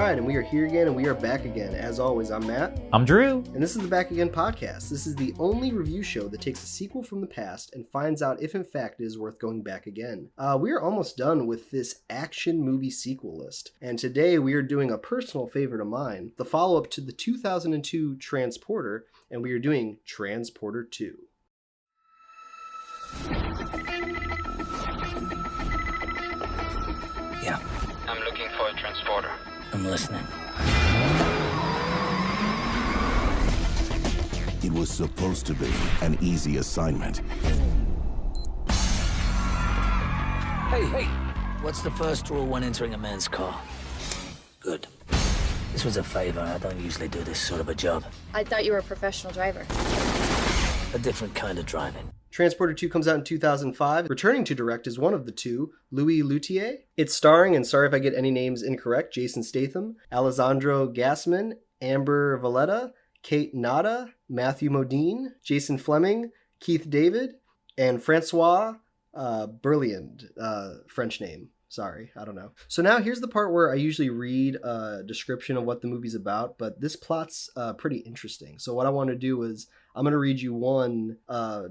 right, and we are here again, and we are back again. As always, I'm Matt. I'm Drew. And this is the Back Again podcast. This is the only review show that takes a sequel from the past and finds out if in fact it is worth going back again. We are almost done with this action movie sequel list, and today we are doing a personal favorite of mine, the follow-up to the 2002 Transporter, and we are doing Transporter 2. Yeah. I'm looking for a transporter. I'm listening. It was supposed to be an easy assignment. Hey! What's the first rule when entering a man's car? Good. This was a favor. I don't usually do this sort of a job. I thought you were a professional driver. A different kind of driving. Transporter 2 comes out in 2005. Returning to direct is one of the two, Louis Leterrier. It's starring, and sorry if I get any names incorrect, Jason Statham, Alessandro Gassman, Amber Valletta, Kate Nada, Matthew Modine, Jason Fleming, Keith David, and Francois Berliand, French name. Sorry, I don't know. So now here's the part where I usually read a description of what the movie's about, but this plot's pretty interesting. So what I want to do is I'm going to read you one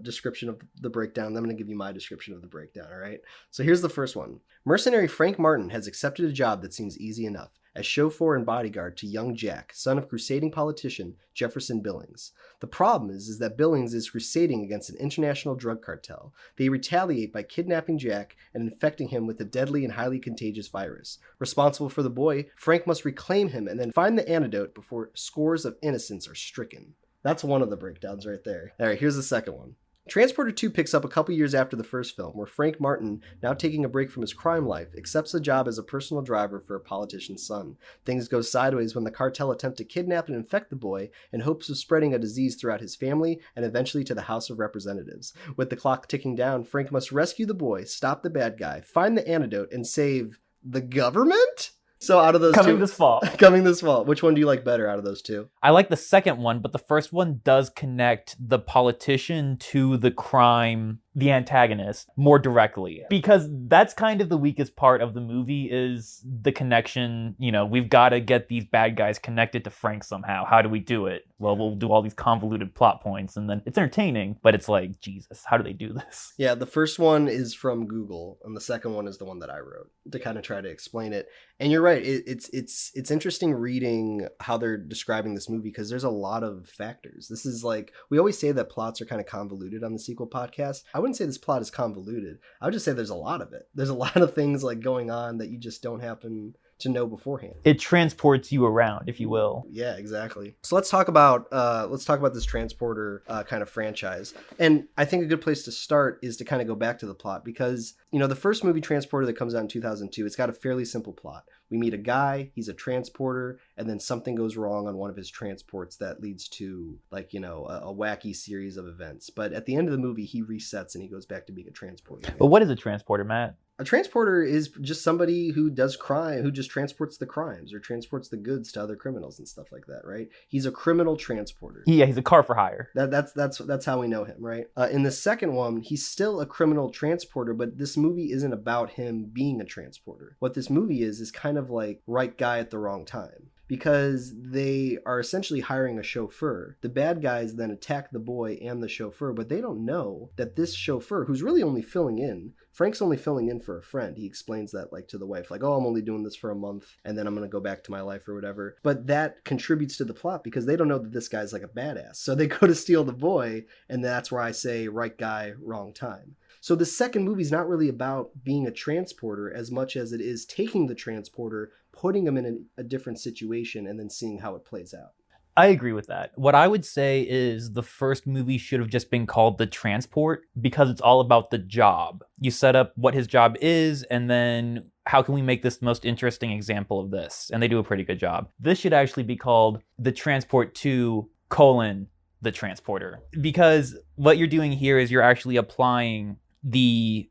description of the breakdown, then I'm going to give you my description of the breakdown, all right? So here's the first one. Mercenary Frank Martin has accepted a job that seems easy enough as chauffeur and bodyguard to young Jack, son of crusading politician Jefferson Billings. The problem is that Billings is crusading against an international drug cartel. They retaliate by kidnapping Jack and infecting him with a deadly and highly contagious virus. Responsible for the boy, Frank must reclaim him and then find the antidote before scores of innocents are stricken. That's one of the breakdowns right there. All right, here's the second one. Transporter 2 picks up a couple years after the first film, where Frank Martin, now taking a break from his crime life, accepts a job as a personal driver for a politician's son. Things go sideways when the cartel attempt to kidnap and infect the boy in hopes of spreading a disease throughout his family and eventually to the House of Representatives. With the clock ticking down, Frank must rescue the boy, stop the bad guy, find the antidote, and save the government? So out of those Coming this fall. Coming this fall. Which one do you like better out of those two? I like the second one, but the first one does connect the politician to the crime, the antagonist, more directly. Because that's kind of the weakest part of the movie is the connection. You know, we've got to get these bad guys connected to Frank somehow. How do we do it? Well, we'll do all these convoluted plot points, and then it's entertaining, but it's like, Jesus, how do they do this? Yeah, the first one is from Google, and the second one is the one that I wrote to kind of try to explain it. And you're right, it's interesting reading how they're describing this movie because there's a lot of factors. This is like, we always say that plots are kind of convoluted on the sequel podcast. I wouldn't say this plot is convoluted. I would just say there's a lot of it. There's a lot of things like going on that you just don't happen to know beforehand. It transports you around, if you will. Yeah, exactly. So let's talk about this Transporter kind of franchise. And I think a good place to start is to kind of go back to the plot because, you know, the first movie Transporter that comes out in 2002, it's got a fairly simple plot. We meet a guy, he's a transporter, and then something goes wrong on one of his transports that leads to, like, you know, a wacky series of events. But at the end of the movie, he resets and he goes back to being a transporter. But what is a transporter, Matt? A transporter is just somebody who does crime, who just transports the crimes or transports the goods to other criminals and stuff like that, right? He's a criminal transporter. Yeah, he's a car for hire. That's how we know him, right? In the second one, he's still a criminal transporter, but this movie isn't about him being a transporter. What this movie is kind of like right guy at the wrong time. Because they are essentially hiring a chauffeur. The bad guys then attack the boy and the chauffeur, but they don't know that this chauffeur, who's really only filling in, Frank's only filling in for a friend. He explains that like to the wife, like, oh, I'm only doing this for a month and then I'm going to go back to my life or whatever. But that contributes to the plot because they don't know that this guy's like a badass. So they go to steal the boy, and that's where I say right guy, wrong time. So the second movie's not really about being a transporter as much as it is taking the transporter, putting him in a different situation, and then seeing how it plays out. I agree with that. What I would say is the first movie should have just been called The Transport because it's all about the job. You set up what his job is, and then how can we make this the most interesting example of this? And they do a pretty good job. This should actually be called The Transport 2, The Transporter. Because what you're doing here is you're actually applying the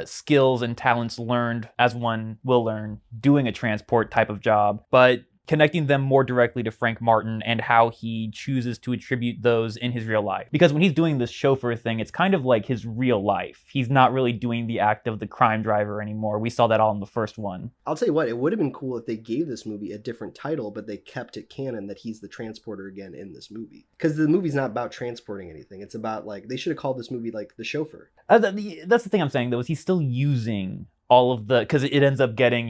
skills and talents learned, as one will learn, doing a transport type of job, but connecting them more directly to Frank Martin and how he chooses to attribute those in his real life. Because when he's doing this chauffeur thing, it's kind of like his real life. He's not really doing the act of the crime driver anymore. We saw that all in the first one. I'll tell you what, it would have been cool if they gave this movie a different title, but they kept it canon that he's the transporter again in this movie. Because the movie's not about transporting anything. It's about, like, they should have called this movie, like, The Chauffeur. That's the thing I'm saying, though, is he's still using all of the, because it ends up getting,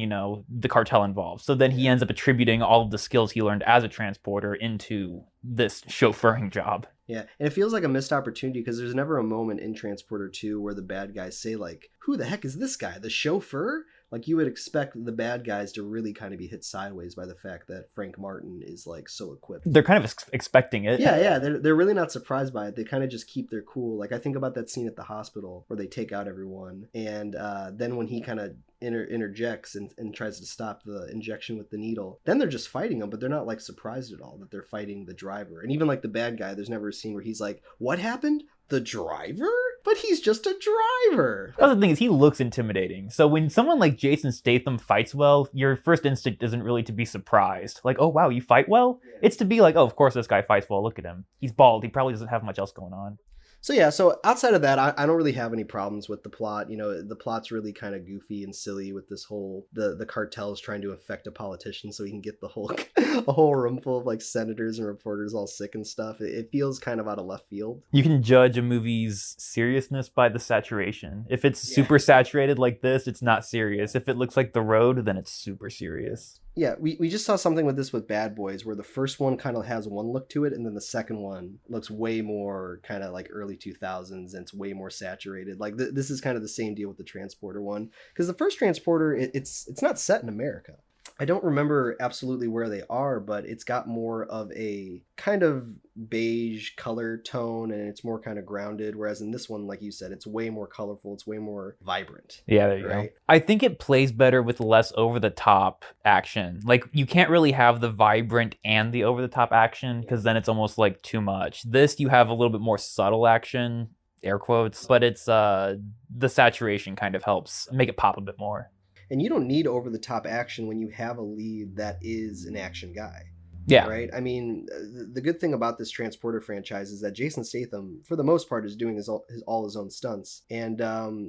the cartel involved. So then he ends up attributing all of the skills he learned as a transporter into this chauffeuring job. Yeah, and it feels like a missed opportunity because there's never a moment in Transporter 2 where the bad guys say, like, who the heck is this guy? The chauffeur? Like, you would expect the bad guys to really kind of be hit sideways by the fact that Frank Martin is, like, so equipped. They're kind of expecting it. Yeah, they're really not surprised by it. They kind of just keep their cool. Like, I think about that scene at the hospital where they take out everyone, and then when he kind of interjects and tries to stop the injection with the needle, then they're just fighting him, but they're not, like, surprised at all that they're fighting the driver. And even, like, the bad guy, there's never a scene where he's like, what happened? The driver? But he's just a driver. That's the thing, is he looks intimidating. So when someone like Jason Statham fights well, your first instinct isn't really to be surprised. Like, oh wow, you fight well? It's to be like, oh, of course this guy fights well, look at him. He's bald, he probably doesn't have much else going on. So yeah, so outside of that, I don't really have any problems with the plot. The plot's really kind of goofy and silly with this whole, the cartel is trying to affect a politician so he can get the whole, a whole room full of, like, senators and reporters all sick and stuff. It feels kind of out of left field. You can judge a movie's seriousness by the saturation. If it's super saturated like this, it's not serious. If it looks like The Road, then it's super serious. Yeah, we just saw something with this with Bad Boys where the first one kind of has one look to it and then the second one looks way more kind of like early 2000s and it's way more saturated. Like this is kind of the same deal with the Transporter one because the first Transporter, it's not set in America. I don't remember absolutely where they are, but it's got more of a kind of beige color tone and it's more kind of grounded. Whereas in this one, like you said, it's way more colorful. It's way more vibrant. Yeah, there you go. I think it plays better with less over-the-top action. Like, you can't really have the vibrant and the over-the-top action because then it's almost like too much. This, you have a little bit more subtle action, air quotes, but it's the saturation kind of helps make it pop a bit more. And you don't need over-the-top action when you have a lead that is an action guy. Yeah. Right? I mean, the good thing about this Transporter franchise is that Jason Statham, for the most part, is doing all his own stunts. And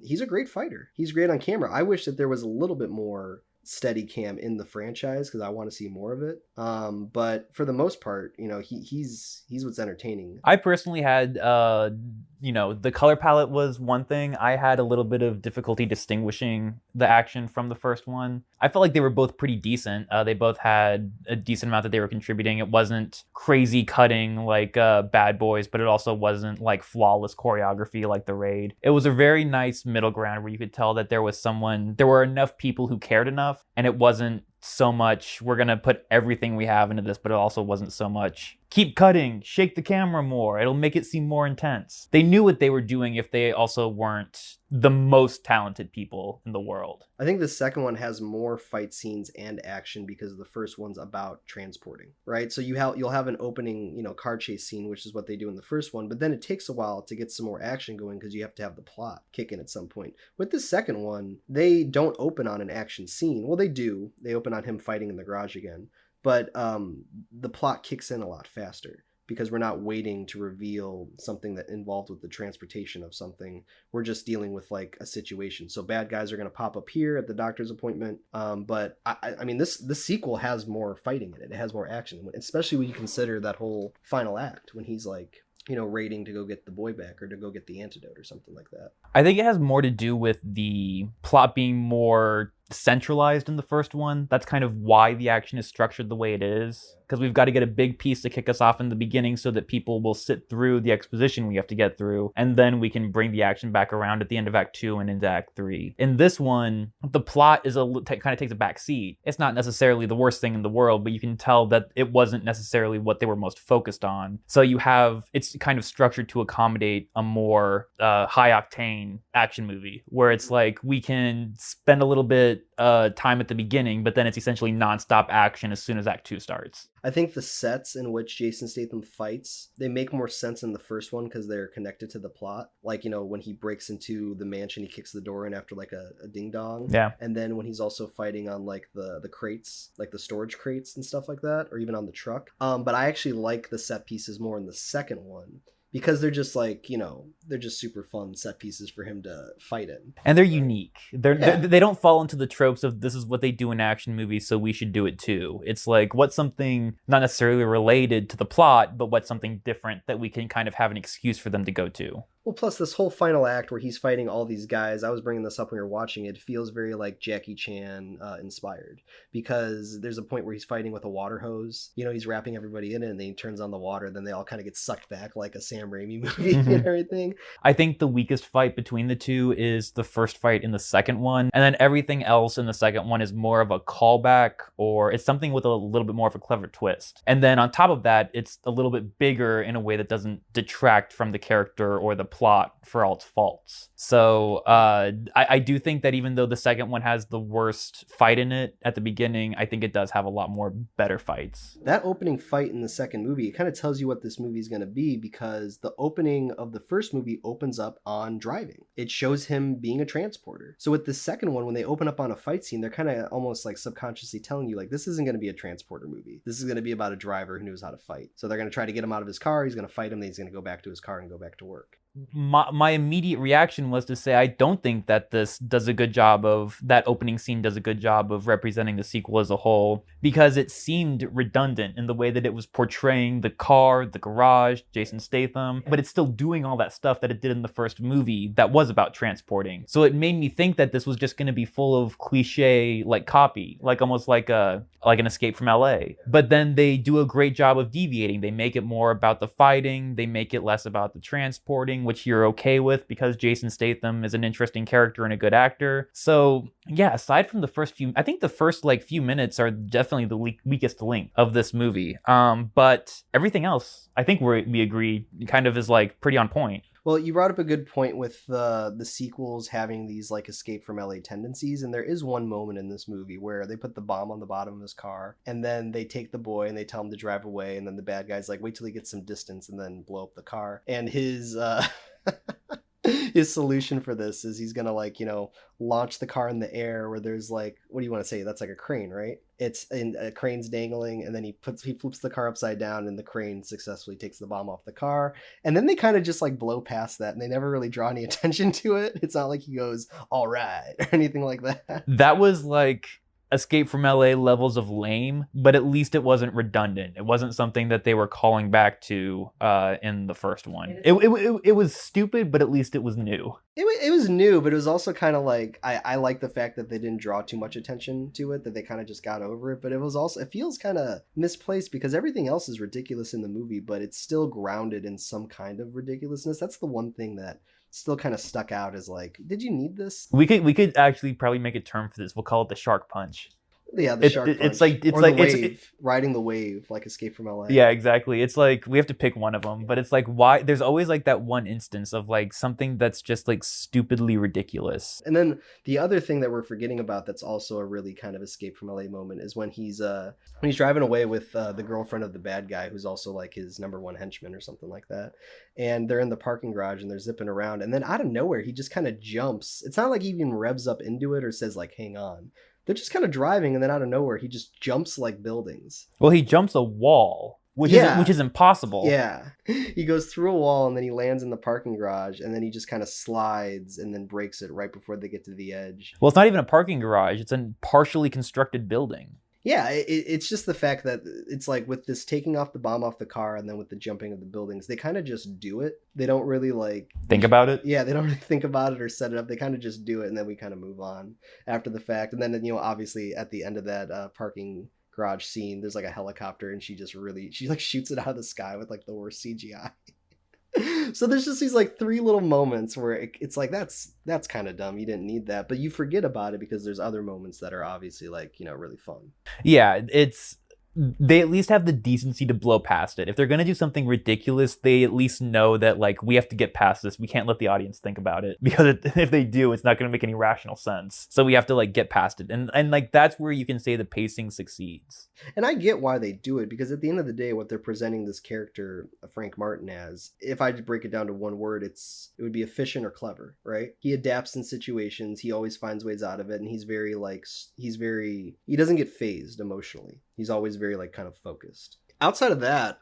he's a great fighter. He's great on camera. I wish that there was a little bit more steady cam in the franchise because I want to see more of it. But for the most part, he's what's entertaining. I personally had, the color palette was one thing. I had a little bit of difficulty distinguishing the action from the first one. I felt like they were both pretty decent. They both had a decent amount that they were contributing. It wasn't crazy cutting like Bad Boys, but it also wasn't like flawless choreography like The Raid. It was a very nice middle ground where you could tell that there were enough people who cared enough, and it wasn't so much we're gonna put everything we have into this, but it also wasn't so much keep cutting, shake the camera more, it'll make it seem more intense. They knew what they were doing if they also weren't the most talented people in the world. I think the second one has more fight scenes and action because the first one's about transporting, right? So you'll have an opening, car chase scene, which is what they do in the first one, but then it takes a while to get some more action going because you have to have the plot kick in at some point. With the second one, they don't open on an action scene. Well, they do. They open on him fighting in the garage again. But the plot kicks in a lot faster because we're not waiting to reveal something that involved with the transportation of something. We're just dealing with like a situation. So bad guys are going to pop up here at the doctor's appointment. But I mean, this sequel has more fighting in it. It has more action, especially when you consider that whole final act when he's like, raiding to go get the boy back or to go get the antidote or something like that. I think it has more to do with the plot being more centralized in the first one. That's kind of why the action is structured the way it is. Because we've got to get a big piece to kick us off in the beginning so that people will sit through the exposition we have to get through, and then we can bring the action back around at the end of Act 2 and into Act 3. In this one, the plot is kind of takes a back seat. It's not necessarily the worst thing in the world, but you can tell that it wasn't necessarily what they were most focused on. So it's kind of structured to accommodate a more high-octane action movie, where it's like we can spend a little bit bit time at the beginning, but then it's essentially nonstop action as soon as Act 2 starts. I think the sets in which Jason Statham fights, they make more sense in the first one because they're connected to the plot. Like, when he breaks into the mansion, he kicks the door in after like a ding dong. Yeah. And then when he's also fighting on like the crates, like the storage crates and stuff like that, or even on the truck. But I actually like the set pieces more in the second one, because they're just like, they're just super fun set pieces for him to fight in. And they're unique. They don't fall into the tropes of this is what they do in action movies, so we should do it too. It's like, what's something not necessarily related to the plot, but what's something different that we can kind of have an excuse for them to go to. Well, plus this whole final act where he's fighting all these guys, I was bringing this up when we were watching it, feels very like Jackie Chan inspired, because there's a point where he's fighting with a water hose. He's wrapping everybody in it, and then he turns on the water, then they all kind of get sucked back like a Sam Raimi movie and everything. I think the weakest fight between the two is the first fight in the second one, and then everything else in the second one is more of a callback, or it's something with a little bit more of a clever twist. And then on top of that, it's a little bit bigger in a way that doesn't detract from the character or the plot for all its faults. So I do think that even though the second one has the worst fight in it at the beginning, I think it does have a lot more better fights. That opening fight in the second movie, it kind of tells you what this movie is going to be, because the opening of the first movie opens up on driving. It shows him being a transporter. So with the second one, when they open up on a fight scene, they're kind of almost like subconsciously telling you, like, this isn't going to be a transporter movie. This is going to be about a driver who knows how to fight. So they're going to try to get him out of his car. He's going to fight him. Then he's going to go back to his car and go back to work. My immediate reaction was to say I don't think that this does a good job of, that opening scene does a good job of representing the sequel as a whole, because it seemed redundant in the way that it was portraying the car, the garage, Jason Statham, but it's still doing all that stuff that it did in the first movie that was about transporting. So it made me think that this was just going to be full of cliche like copy, like almost like an Escape from LA. But then they do a great job of deviating. They make it more about the fighting, they make it less about the transporting, which you're okay with because Jason Statham is an interesting character and a good actor. So yeah, aside from the first few, I think the first few minutes are definitely the weakest link of this movie. But everything else, I think we agree, kind of is pretty on point. Well, you brought up a good point with the sequels having these Escape from LA tendencies, and there is one moment in this movie where they put the bomb on the bottom of his car, and then they take the boy and they tell him to drive away, and then the bad guy's like, wait till he gets some distance and then blow up the car. And his his solution for this is he's gonna launch the car in the air where there's what do you want to say? That's like a crane, right? It's in a crane's dangling, and then he flips the car upside down, and the crane successfully takes the bomb off the car. And then they kind of just blow past that, and they never really draw any attention to it. It's not like he goes, all right, or anything like that. That was Escape from LA levels of lame, but at least it wasn't redundant. It wasn't something that they were calling back to in the first one. It was stupid, but at least it was new. It was new, but it was also kind of I like the fact that they didn't draw too much attention to it, that they kind of just got over it. But it feels kind of misplaced because everything else is ridiculous in the movie, but it's still grounded in some kind of ridiculousness. That's the one thing that still kind of stuck out as did you need this? We could actually probably make a term for this. We'll call it the shark punch. Yeah, the shark punch. It's the wave, riding the wave, like Escape from LA. Yeah, exactly. It's we have to pick one of them, but it's why there's always that one instance of something that's just stupidly ridiculous. And then the other thing that we're forgetting about that's also a really kind of Escape from LA moment is when he's driving away with the girlfriend of the bad guy, who's also his number one henchman or something like that. And they're in the parking garage and they're zipping around, and then out of nowhere he just kind of jumps. It's not like he even revs up into it or says hang on. They're just kind of driving, and then out of nowhere he just jumps buildings. Well, he jumps a wall, which is impossible. Yeah, he goes through a wall and then he lands in the parking garage, and then he just kind of slides and then breaks it right before they get to the edge. Well, it's not even a parking garage; it's a partially constructed building. Yeah, it's just the fact that it's with this taking off the bomb off the car and then with the jumping of the buildings, they kind of just do it. They don't really think about it. Yeah, they don't really think about it or set it up. They kind of just do it, and then we kind of move on after the fact. And then obviously at the end of that parking garage scene, there's a helicopter, and she shoots it out of the sky with the worst CGI. So there's just these 3 little moments where it's that's kind of dumb. You didn't need that, but you forget about it because there's other moments that are obviously really fun. Yeah, it's they at least have the decency to blow past it. If they're going to do something ridiculous, they at least know that, like, we have to get past this. We can't let the audience think about it, because if they do, it's not going to make any rational sense. So we have to, like, get past it. And like, that's where you can say the pacing succeeds. And I get why they do it, because at the end of the day, what they're presenting this character, Frank Martin, as, if I just break it down to one word, it would be efficient or clever, right? He adapts in situations. He always finds ways out of it. And he doesn't get phased emotionally. He's always very, like, kind of focused. Outside of that,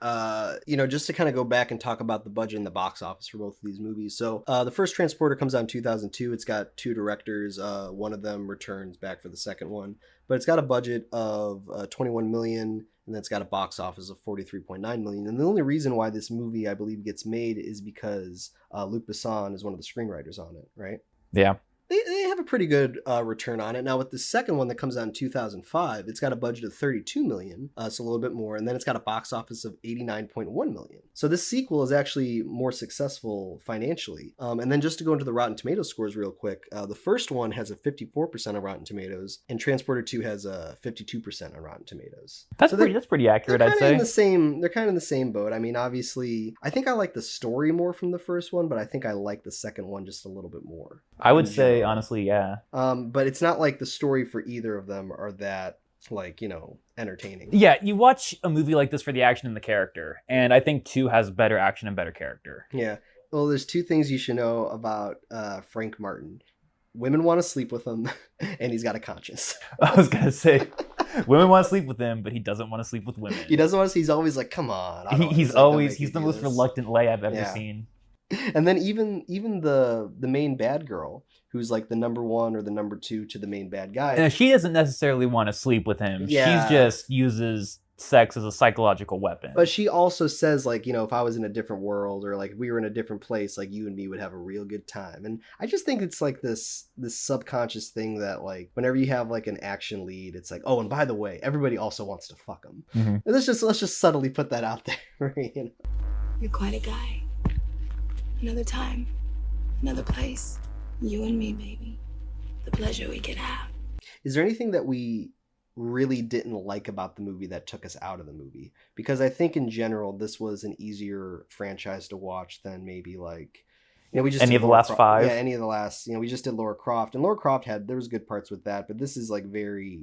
just to kind of go back and talk about the budget and the box office for both of these movies. So the first Transporter comes out in 2002. It's got 2 directors. One of them returns back for the second one. But it's got a budget of $21 million, and then it's got a box office of $43.9 million. And the only reason why this movie, I believe, gets made is because Luc Besson is one of the screenwriters on it, right? Yeah. They have a pretty good return on it. Now, with the second one that comes out in 2005, it's got a budget of $32 million, so a little bit more, and then it's got a box office of $89.1 million. So this sequel is actually more successful financially. And then just to go into the Rotten Tomatoes scores real quick, the first one has a 54% on Rotten Tomatoes, and Transporter 2 has a 52% on Rotten Tomatoes. That's pretty accurate, I'd say. They're kind of in the same boat. I mean, obviously, I think I like the story more from the first one, but I think I like the second one just a little bit more. I would say, honestly, yeah. But it's not like the story for either of them are that, like, entertaining. Yeah, you watch a movie like this for the action and the character, and I think 2 has better action and better character. Yeah. Well, there's 2 things you should know about Frank Martin. Women want to sleep with him, and he's got a conscience. I was going to say, women want to sleep with him, but he doesn't want to sleep with women. He doesn't want to, he's always like, come on. He's the most reluctant lay I've ever seen. And then even the main bad girl, who's like the number 1 or the number 2 to the main bad guy. And she doesn't necessarily want to sleep with him. Yeah. She just uses sex as a psychological weapon. But she also says, like, if I was in a different world, or like we were in a different place, like you and me would have a real good time. And I just think it's like this subconscious thing that, like, whenever you have like an action lead, it's like, oh, and by the way, everybody also wants to fuck him. Mm-hmm. And let's just subtly put that out there. You're quite a guy. Another time, another place. You and me, baby. The pleasure we could have. Is there anything that we really didn't like about the movie that took us out of the movie? Because I think in general, this was an easier franchise to watch than maybe like, we just any of the last 5. Yeah, any of the last. We just did Lara Croft, and Lara Croft there was good parts with that, but this is like very,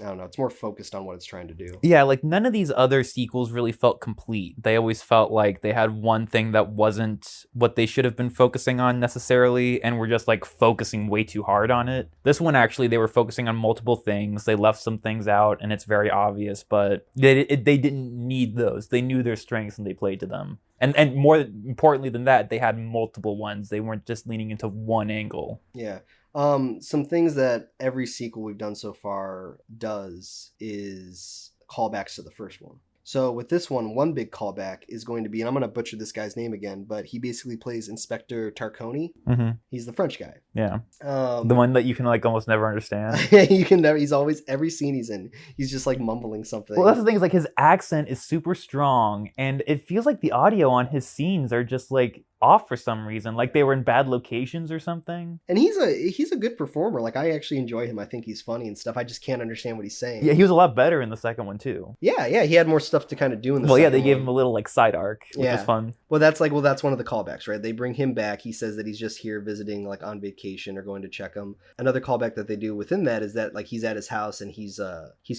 I don't know, it's more focused on what it's trying to do. Yeah, like none of these other sequels really felt complete. They always felt like they had one thing that wasn't what they should have been focusing on necessarily, and were just like focusing way too hard on it. This one, actually, they were focusing on multiple things. They left some things out, and it's very obvious, but they didn't need those. They knew their strengths, and they played to them. And more importantly than that, they had multiple ones. They weren't just leaning into one angle. Yeah. Some things that every sequel we've done so far does is callbacks to the first one. So with this one big callback is going to be, and I'm going to butcher this guy's name again, but he basically plays Inspector Tarconi. Mm-hmm. He's the French guy. Yeah. The one that you can like almost never understand. You can never, he's always, every scene he's in, he's just like mumbling something. Well, that's the thing, is like his accent is super strong, and it feels like the audio on his scenes are just like off for some reason, like they were in bad locations or something. And he's a good performer. Like, I actually enjoy him. I think he's funny and stuff. I just can't understand what he's saying. Yeah, he was a lot better in the second one too. Yeah, he had more stuff to kind of do in the second one. Well, yeah, they gave him a little like side arc, which was fun. Well, that's one of the callbacks, right? They bring him back. He says that he's just here visiting, like on vacation or going to check him. Another callback that they do within that is that like he's at his house and he's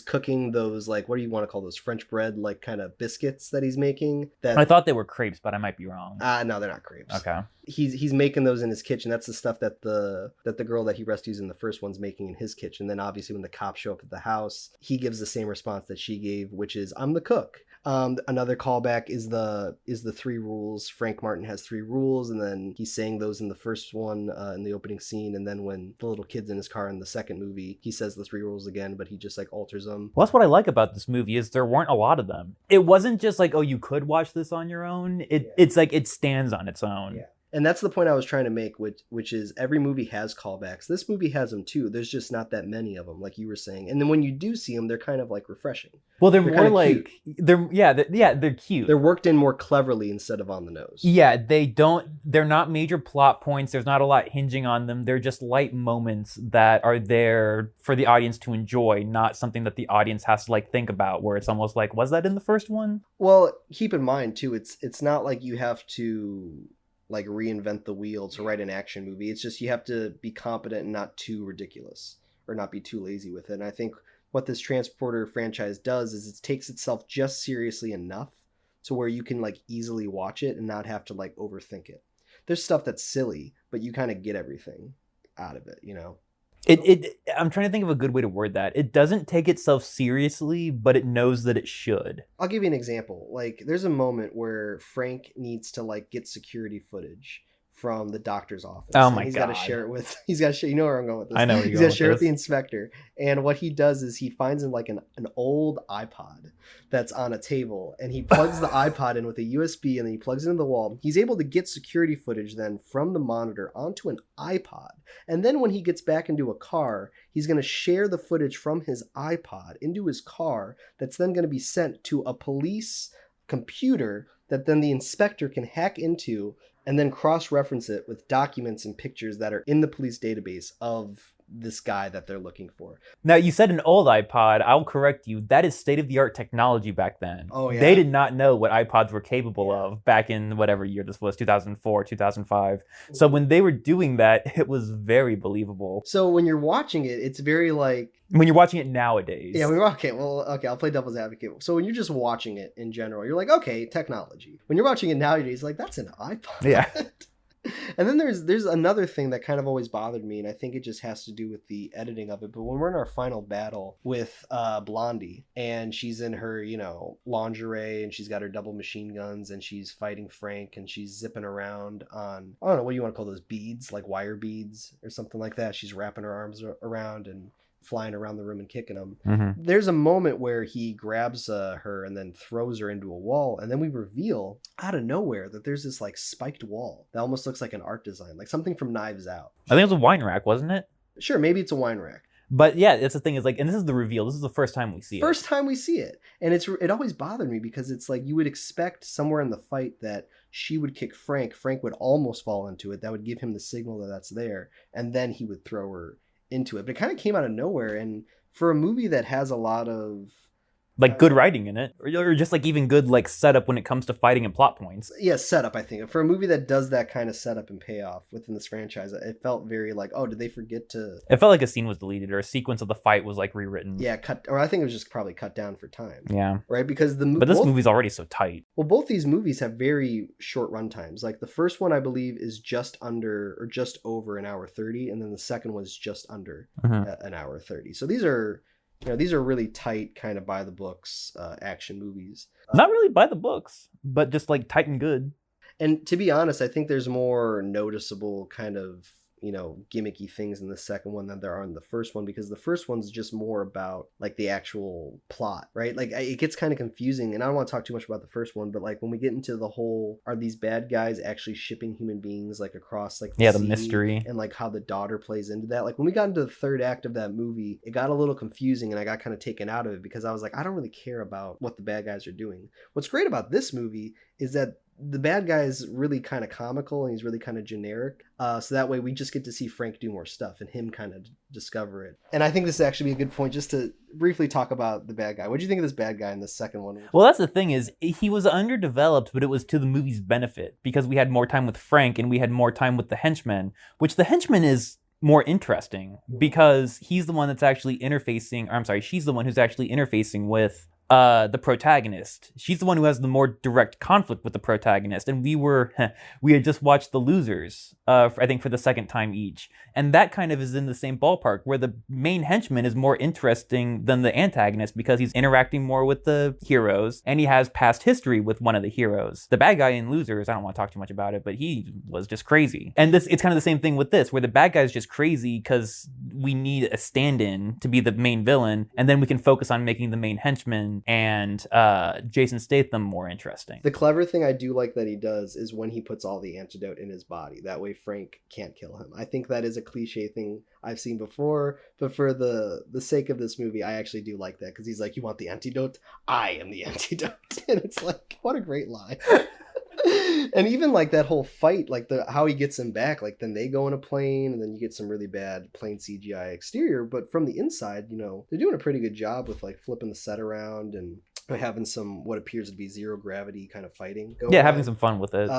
cooking those, like, what do you want to call those, French bread like kind of biscuits that he's making. That I thought they were crepes, but I might be wrong. No, they're not crepes. Okay. He's making those in his kitchen. That's the stuff that the girl that he rescues in the first one's making in his kitchen. Then obviously when the cops show up at the house, he gives the same response that she gave, which is, I'm the cook. Another callback is the 3 rules. Frank Martin has 3 rules, and then he's saying those in the first one in the opening scene, and then when the little kid's in his car in the second movie, he says the 3 rules again, but he just like alters them. Well, that's what I like about this movie, is there weren't a lot of them. It wasn't just like, oh, you could watch this on your own. It's like it stands on its own. Yeah. And that's the point I was trying to make, which is every movie has callbacks. This movie has them too. There's just not that many of them, like you were saying. And then when you do see them, they're kind of like refreshing. Well, they're more like cute. they're cute. They're worked in more cleverly instead of on the nose. Yeah, they're not major plot points. There's not a lot hinging on them. They're just light moments that are there for the audience to enjoy, not something that the audience has to like think about, where it's almost like, was that in the first one? Well, keep in mind too, it's not like you have to like reinvent the wheel to write an action movie. It's just you have to be competent and not too ridiculous or not be too lazy with it. And I think what this Transporter franchise does is it takes itself just seriously enough to where you can like easily watch it and not have to like overthink it. There's stuff that's silly, but you kind of get everything out of it, you know? I'm trying to think of a good way to word that. It doesn't take itself seriously, but it knows that it should. I'll give you an example. Like, there's a moment where Frank needs to like get security footage from the doctor's office. Oh my he's God. got to share it with. He's got to share. You know where I'm going with this. I know where you're He's going got to share it with with the this. inspector. And what he does is he finds him like an old iPod that's on a table, and he plugs the iPod in with a USB, and then he plugs it in the wall. He's able to get security footage then from the monitor onto an iPod. And then when he gets back into a car, he's going to share the footage from his iPod into his car. That's then going to be sent to a police computer that then the inspector can hack into and then cross-reference it with documents and pictures that are in the police database of this guy that they're looking for. Now, you said an old iPod. I'll correct you. That is state-of-the-art technology back then. Oh, yeah. They did not know what iPods were capable of back in whatever year this was, 2004, 2005. So when they were doing that, it was very believable. So when you're watching it, it's very like... When you're watching it nowadays. Yeah, okay, I'll play devil's advocate. So when you're just watching it in general, you're like, okay, technology. When you're watching it nowadays, like, that's an iPod. Yeah. And then there's another thing that kind of always bothered me, and I think it just has to do with the editing of it. But when we're in our final battle with Blondie, and she's in her, you know, lingerie, and she's got her double machine guns, and she's fighting Frank, and she's zipping around on, I don't know, what do you want to call those beads, like wire beads or something like that. She's wrapping her arms around and flying around the room and kicking them. Mm-hmm. There's a moment where he grabs her and then throws her into a wall, and then we reveal out of nowhere that there's this like spiked wall that almost looks like an art design, like something from Knives Out. I think it was a wine rack, wasn't it? Sure, maybe it's a wine rack. But yeah, that's the thing is like, and this is the reveal. This is the first time we see it. First time we see it. And it always bothered me because it's like you would expect somewhere in the fight that she would kick Frank. Frank would almost fall into it. That would give him the signal that that's there. And then he would throw her into it. But it kind of came out of nowhere. And for a movie that has a lot of like good writing in it, or just like even good like setup when it comes to fighting and plot points. Yeah, setup, I think. For a movie that does that kind of setup and payoff within this franchise, it felt very like, oh, did they forget to... It felt like a scene was deleted or a sequence of the fight was like rewritten. Yeah, cut, or I think it was just probably cut down for time. Yeah. Right? Because But this movie's already so tight. Well, both these movies have very short runtimes. Like the first one, I believe, is just under or just over an hour 30, and then the second was just under an hour 30. So these are... You know, these are really tight, kind of by the books action movies. Not really by the books, but just like tight and good. And to be honest, I think there's more noticeable kind of, you know, gimmicky things in the second one than there are in the first one, because the first one's just more about like the actual plot, right? Like it gets kind of confusing, and I don't want to talk too much about the first one, but like when we get into the whole, are these bad guys actually shipping human beings like across like the sea, mystery, and like how the daughter plays into that. Like when we got into the third act of that movie, it got a little confusing, and I got kind of taken out of it because I was like, I don't really care about what the bad guys are doing. What's great about this movie is that the bad guy is really kind of comical and he's really kind of generic. So that way we just get to see Frank do more stuff and him kind of discover it. And I think this is actually a good point just to briefly talk about the bad guy. What do you think of this bad guy in the second one? Well, that's the thing is he was underdeveloped, but it was to the movie's benefit because we had more time with Frank and we had more time with the henchman, which the henchman is more interesting because he's the one that's actually interfacing, or I'm sorry, she's the one who's actually interfacing with the protagonist. She's the one who has the more direct conflict with the protagonist, and we had just watched The Losers, I think for the second time each, and that kind of is in the same ballpark where the main henchman is more interesting than the antagonist because he's interacting more with the heroes and he has past history with one of the heroes. The bad guy in Losers, I don't want to talk too much about it, but he was just crazy, and it's kind of the same thing with this where the bad guy is just crazy because we need a stand-in to be the main villain, and then we can focus on making the main henchman Statham and Jason Statham more interesting. The clever thing I do like that he does is when he puts all the antidote in his body. That way Frank can't kill him. I think that is a cliche thing I've seen before, but for the sake of this movie, I actually do like that because he's like, you want the antidote? I am the antidote. And it's like, what a great line. And even like that whole fight, like how he gets him back, like then they go in a plane and then you get some really bad plain CGI exterior, but from the inside, you know, they're doing a pretty good job with like flipping the set around and having some what appears to be zero gravity kind of fighting going having some fun with it.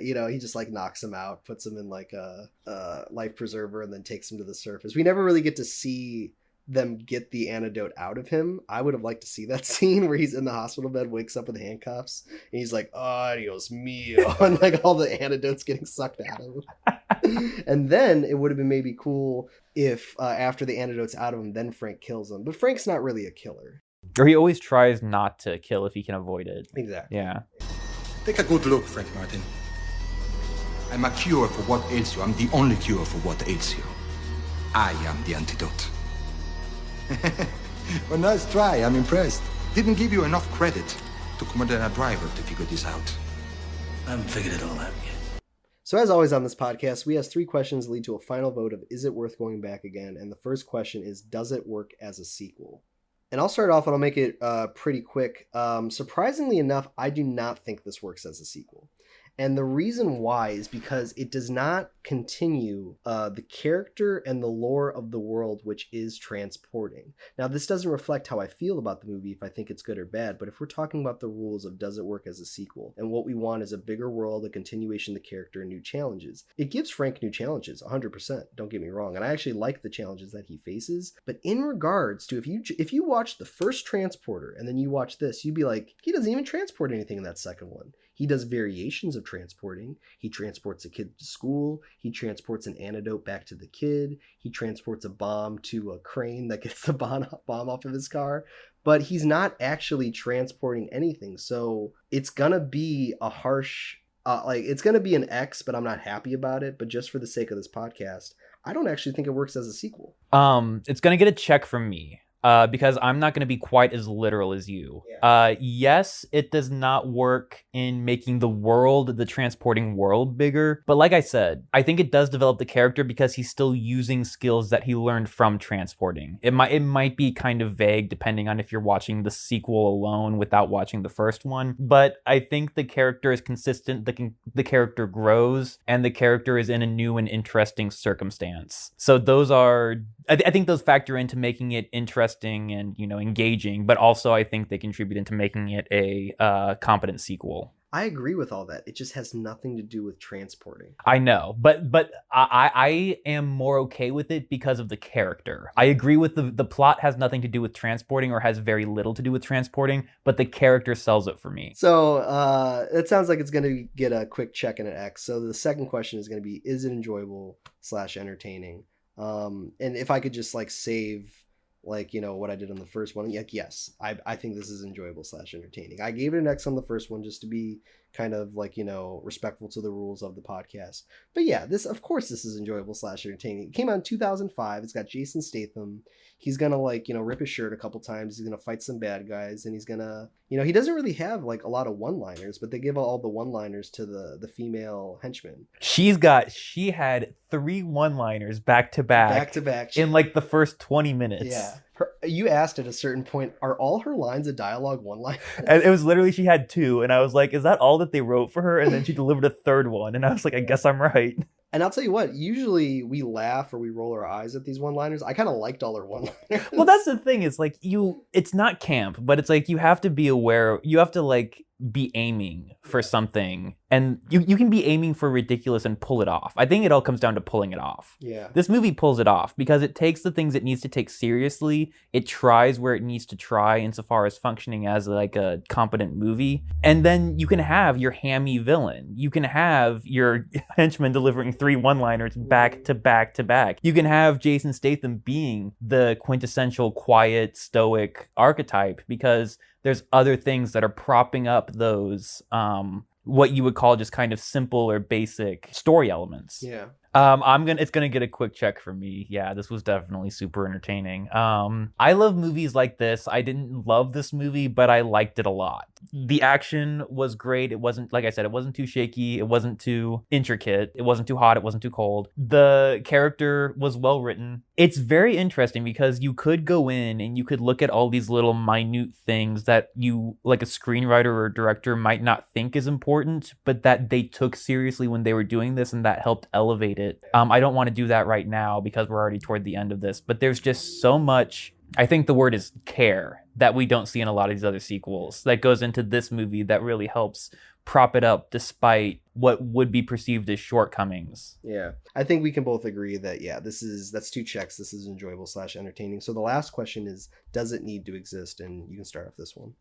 You know, he just like knocks him out, puts him in like a life preserver and then takes him to the surface. We never really get to see them get the antidote out of him. I would have liked to see that scene where he's in the hospital bed, wakes up with handcuffs, and he's like, adios mio, and like all the antidotes getting sucked out of him. And then it would have been maybe cool if after the antidote's out of him, then Frank kills him. But Frank's not really a killer. Or he always tries not to kill if he can avoid it. Exactly. Yeah. Take a good look, Frank Martin. I'm a cure for what ails you. I'm the only cure for what ails you. I am the antidote. Well, nice try. I'm impressed. Didn't give you enough credit. Took more than a driver to figure this out. I haven't figured it all out yet. So as always on this podcast, we ask 3 questions that lead to a final vote of is it worth going back again? And the first question is, does it work as a sequel? And I'll start off and I'll make it pretty quick. Surprisingly enough, I do not think this works as a sequel. And the reason why is because it does not continue the character and the lore of the world, which is transporting. Now, this doesn't reflect how I feel about the movie, if I think it's good or bad, but if we're talking about the rules of does it work as a sequel, and what we want is a bigger world, a continuation of the character, and new challenges. It gives Frank new challenges, 100%, don't get me wrong, and I actually like the challenges that he faces, but in regards to, if you watch the first Transporter, and then you watch this, you'd be like, he doesn't even transport anything in that second one. He does variations of transporting. He transports a kid to school. He transports an antidote back to the kid. He transports a bomb to a crane that gets the bomb off of his car. But he's not actually transporting anything. So it's going to be a harsh, it's going to be an X, but I'm not happy about it. But just for the sake of this podcast, I don't actually think it works as a sequel. It's going to get a check from me. Because I'm not going to be quite as literal as you. Yeah. Yes, it does not work in making the transporting world bigger. But like I said, I think it does develop the character because he's still using skills that he learned from transporting. It might be kind of vague depending on if you're watching the sequel alone without watching the first one. But I think the character is consistent, the character grows, and the character is in a new and interesting circumstance. So those are... I think those factor into making it interesting and, you know, engaging, but also I think they contribute into making it a competent sequel. I agree with all that. It just has nothing to do with transporting. I know, but I am more okay with it because of the character. I agree with the plot has nothing to do with transporting or has very little to do with transporting, but the character sells it for me. So it sounds like it's going to get a quick check and an X. So the second question is going to be, is it enjoyable / entertaining? And if I could just like save like, you know, what I did on the first one, like, yes, I think this is enjoyable / entertaining. I gave it an X on the first one just to be kind of like, you know, respectful to the rules of the podcast. But yeah, this is enjoyable / entertaining. It came out in 2005. It's got Jason Statham. He's gonna like, you know, rip his shirt a couple times. He's gonna fight some bad guys, and he's gonna, you know, he doesn't really have like a lot of one-liners, but they give all the one-liners to the female henchman. She had 3 one-liners back to back in like the first 20 minutes. Yeah. You asked at a certain point, are all her lines of dialogue one-line? And it was literally, she had 2, and I was like, is that all that they wrote for her? And then she delivered a third one, and I was like, I guess I'm right. And I'll tell you what, usually we laugh or we roll our eyes at these one-liners. I kind of liked all her one-liners. Well, that's the thing. It's like it's not camp, but it's like you have to be aware. You have to like be aiming for something, and you can be aiming for ridiculous and pull it off. I think it all comes down to pulling it off. Yeah. This movie pulls it off because it takes the things it needs to take seriously. It tries where it needs to try insofar as functioning as like a competent movie. And then you can have your hammy villain. You can have your henchman delivering 3 one-liners back to back to back. You can have Jason Statham being the quintessential quiet, stoic archetype because there's other things that are propping up those what you would call just kind of simple or basic story elements. Yeah. It's gonna get a quick check for me. Yeah, this was definitely super entertaining. I love movies like this. I didn't love this movie, but I liked it a lot. The action was great. It wasn't, like I said, it wasn't too shaky. It wasn't too intricate. It wasn't too hot. It wasn't too cold. The character was well written. It's very interesting because you could go in and you could look at all these little minute things that you, like a screenwriter or a director, might not think is important, but that they took seriously when they were doing this, and that helped elevate it. I don't want to do that right now because we're already toward the end of this, but there's just so much, I think the word is care, that we don't see in a lot of these other sequels that goes into this movie that really helps prop it up despite what would be perceived as shortcomings. Yeah, I think we can both agree that, yeah, that's 2 checks. This is enjoyable / entertaining. So the last question is, does it need to exist? And you can start off this one.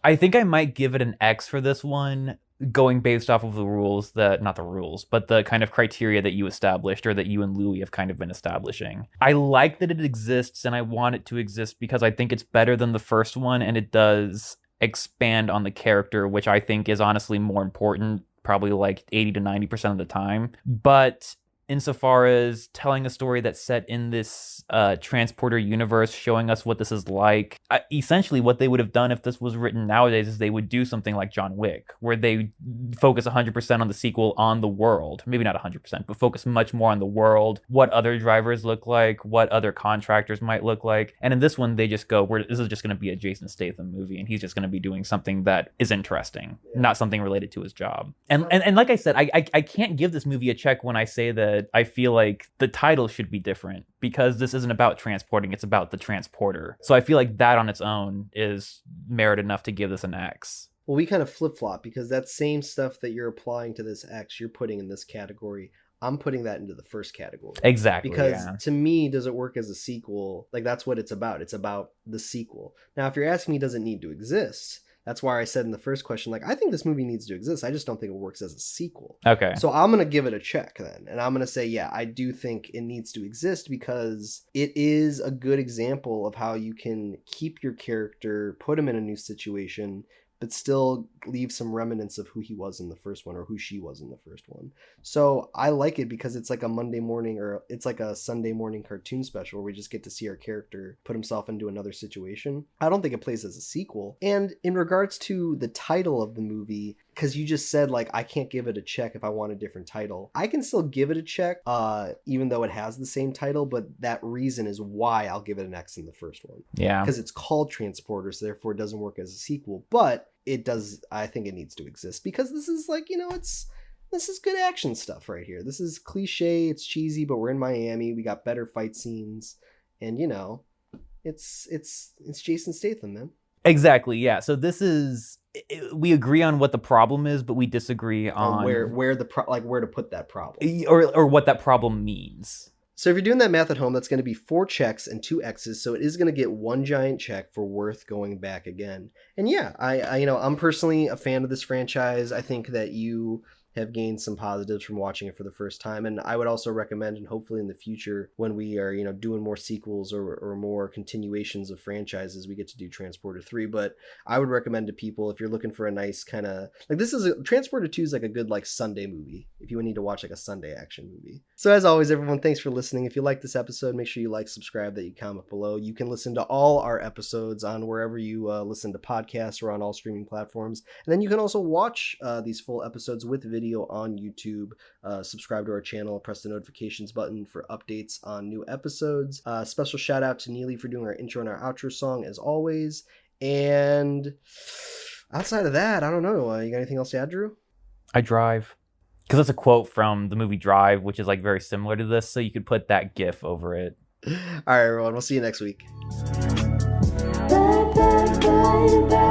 I think I might give it an X for this one, going based off of the rules not the rules, but the kind of criteria that you established, or that you and Louis have kind of been establishing. I like that it exists, and I want it to exist because I think it's better than the first one, and it does expand on the character, which I think is honestly more important, probably like 80 to 90% of the time. But insofar as telling a story that's set in this transporter universe, showing us what this is like. Essentially, what they would have done if this was written nowadays is they would do something like John Wick, where they focus 100% on the sequel, on the world. Maybe not 100%, but focus much more on the world, what other drivers look like, what other contractors might look like. And in this one, they just go, this is just going to be a Jason Statham movie, and he's just going to be doing something that is interesting, not something related to his job. And like I said, I can't give this movie a check when I say that I feel like the title should be different, because this isn't about transporting, it's about the transporter. So I feel like that on its own is merit enough to give this an X. Well, we kind of flip-flop, because that same stuff that you're applying to this X, you're putting in this category. I'm putting that into the first category. Exactly. Because to me, does it work as a sequel? Like, that's what it's about. It's about the sequel. Now, if you're asking me, does it need to exist? That's why I said in the first question, like, I think this movie needs to exist. I just don't think it works as a sequel. Okay. So I'm going to give it a check then. And I'm going to say, yeah, I do think it needs to exist, because it is a good example of how you can keep your character, put him in a new situation, but still leave some remnants of who he was in the first one, or who she was in the first one. So I like it because it's like a Monday morning, or it's like a Sunday morning cartoon special where we just get to see our character put himself into another situation. I don't think it plays as a sequel. And in regards to the title of the movie, because you just said, like, I can't give it a check if I want a different title. I can still give it a check, even though it has the same title, but that reason is why I'll give it an X in the first one. Yeah. Because it's called Transporter, so therefore it doesn't work as a sequel. But it does, I think it needs to exist, because this is like, this is good action stuff right here. This is cliche, it's cheesy, but we're in Miami, we got better fight scenes, and it's Jason Statham, man. Exactly, yeah. So this is, we agree on what the problem is, but we disagree on where to put that problem, or what that problem means. So if you're doing that math at home, that's going to be 4 checks and 2 X's. So it is going to get 1 giant check for worth going back again. And yeah, I'm personally a fan of this franchise. I think that you have gained some positives from watching it for the first time. And I would also recommend, and hopefully in the future, when we are, doing more sequels or more continuations of franchises, we get to do Transporter 3. But I would recommend to people, if you're looking for a nice kind of, like, Transporter 2 is like a good, like, Sunday movie, if you need to watch like a Sunday action movie. So as always, everyone, thanks for listening. If you like this episode, make sure you like, subscribe, that you comment below. You can listen to all our episodes on wherever you listen to podcasts, or on all streaming platforms. And then you can also watch these full episodes with video on YouTube. Subscribe to our channel, press the notifications button for updates on new episodes. Special shout out to Neely for doing our intro and our outro song, as always. And outside of that, I don't know. You got anything else to add, Drew? I drive. Because that's a quote from the movie Drive, which is like very similar to this, so you could put that GIF over it. All right, everyone. We'll see you next week. Bye, bye, bye, bye.